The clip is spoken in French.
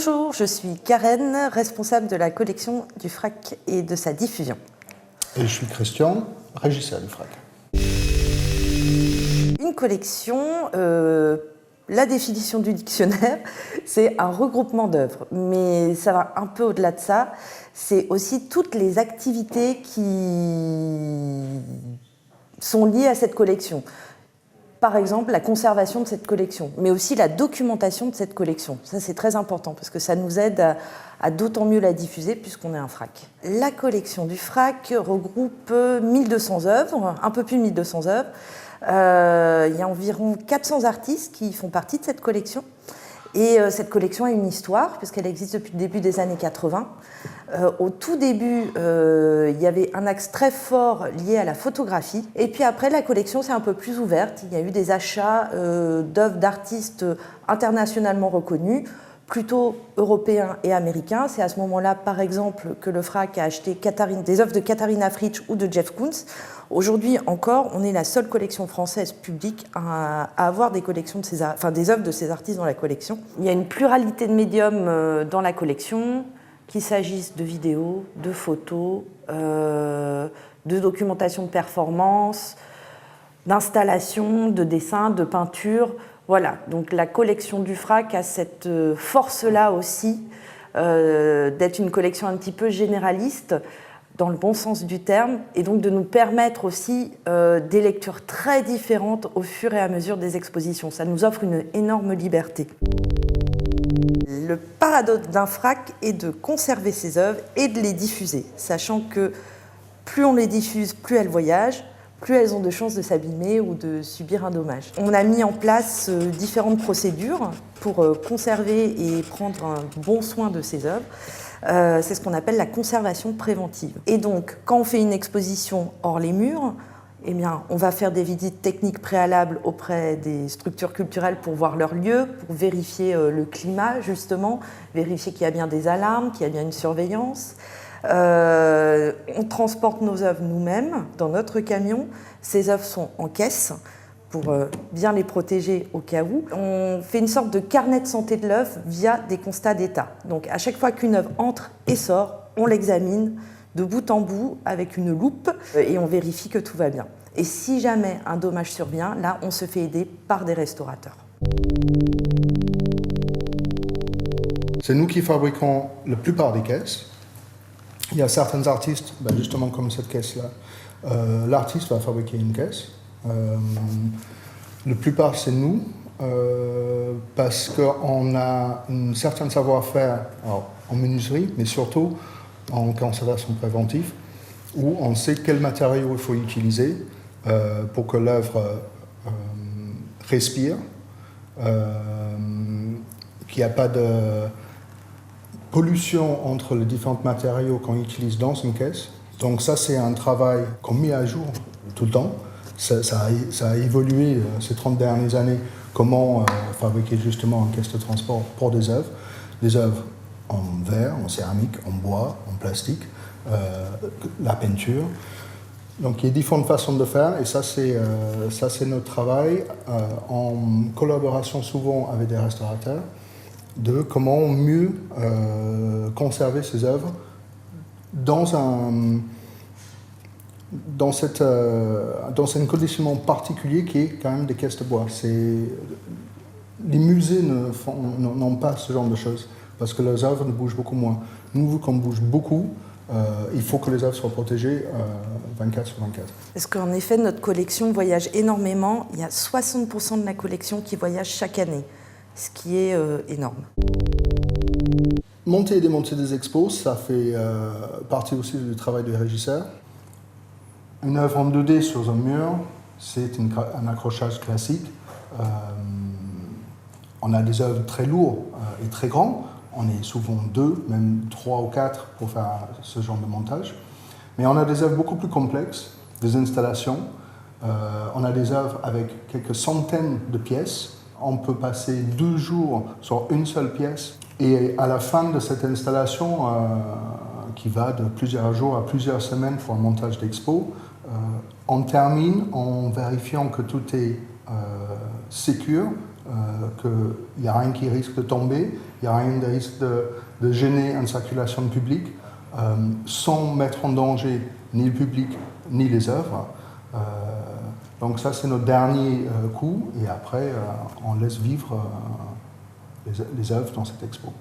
Bonjour, je suis Karen, responsable de la collection du FRAC et de sa diffusion. Et je suis Christian, régisseur du FRAC. Une collection, la définition du dictionnaire, c'est un regroupement d'œuvres. Mais ça va un peu au-delà de ça. C'est aussi toutes les activités qui sont liées à cette collection. Par exemple, la conservation de cette collection, mais aussi la documentation de cette collection. Ça, c'est très important parce que ça nous aide à d'autant mieux la diffuser puisqu'on est un FRAC. La collection du FRAC regroupe 1200 œuvres, un peu plus de 1200 œuvres. Il y a environ 400 artistes qui font partie de cette collection. Et cette collection a une histoire, puisqu'elle existe depuis le début des années 80. Au tout début, il y avait un axe très fort lié à la photographie. Et puis après, la collection s'est un peu plus ouverte. Il y a eu des achats d'œuvres d'artistes internationalement reconnus, plutôt européens et américains. C'est à ce moment-là, par exemple, que le FRAC a acheté des œuvres de Katharina Fritsch ou de Jeff Koons. Aujourd'hui encore, on est la seule collection française publique à avoir des œuvres de ces artistes dans la collection. Il y a une pluralité de médiums dans la collection, qu'il s'agisse de vidéos, de photos, de documentation de performance, d'installations, de dessins, de peintures. Voilà, donc la collection du FRAC a cette force-là aussi, d'être une collection un petit peu généraliste, dans le bon sens du terme, et donc de nous permettre aussi des lectures très différentes au fur et à mesure des expositions. Ça nous offre une énorme liberté. Le paradoxe d'un FRAC est de conserver ses œuvres et de les diffuser, sachant que plus on les diffuse, plus elles voyagent, plus elles ont de chances de s'abîmer ou de subir un dommage. On a mis en place différentes procédures pour conserver et prendre un bon soin de ces œuvres. C'est ce qu'on appelle la conservation préventive. Et donc, quand on fait une exposition hors les murs, eh bien, on va faire des visites techniques préalables auprès des structures culturelles pour voir leur lieu, pour vérifier le climat, justement, vérifier qu'il y a bien des alarmes, qu'il y a bien une surveillance. On transporte nos œuvres nous-mêmes dans notre camion. Ces œuvres sont en caisse pour bien les protéger au cas où. On fait une sorte de carnet de santé de l'œuvre via des constats d'état. Donc à chaque fois qu'une œuvre entre et sort, on l'examine de bout en bout avec une loupe et on vérifie que tout va bien. Et si jamais un dommage survient, là on se fait aider par des restaurateurs. C'est nous qui fabriquons la plupart des caisses. Il y a certains artistes, justement comme cette caisse-là, l'artiste va fabriquer une caisse. La plupart, c'est nous, parce qu'on a un certain savoir-faire en menuiserie, mais surtout en conservation préventive, où on sait quel matériau il faut utiliser pour que l'œuvre respire, qu'il n'y a pas de pollution entre les différents matériaux qu'on utilise dans une caisse. Donc ça, c'est un travail qu'on met à jour tout le temps. Ça a évolué ces 30 dernières années, comment fabriquer justement une caisse de transport pour des œuvres en verre, en céramique, en bois, en plastique, la peinture. Donc il y a différentes façons de faire et ça c'est notre travail en collaboration souvent avec des restaurateurs de comment mieux conserver ces œuvres dans un conditionnement particulier qui est quand même des caisses de bois. Les musées n'ont pas ce genre de choses parce que leurs œuvres ne bougent beaucoup moins. Nous, vu qu'on bouge beaucoup, il faut que les œuvres soient protégées 24 sur 24. Parce qu'en effet, notre collection voyage énormément. Il y a 60% de la collection qui voyage chaque année, ce qui est énorme. Monter et démonter des expos, ça fait partie aussi du travail du régisseur. Une œuvre en 2D sur un mur, c'est un accrochage classique. On a des œuvres très lourdes et très grandes. On est souvent 2, même 3 ou 4 pour faire ce genre de montage. Mais on a des œuvres beaucoup plus complexes, des installations. On a des œuvres avec quelques centaines de pièces. On peut passer 2 jours sur une seule pièce. Et à la fin de cette installation, qui va de plusieurs jours à plusieurs semaines pour un montage d'expo, on termine en vérifiant que tout est sécure, qu'il n'y a rien qui risque de tomber, il n'y a rien de risque de gêner une circulation publique sans mettre en danger ni le public ni les œuvres. Donc ça, c'est notre dernier coup, et après, on laisse vivre les œuvres dans cette expo.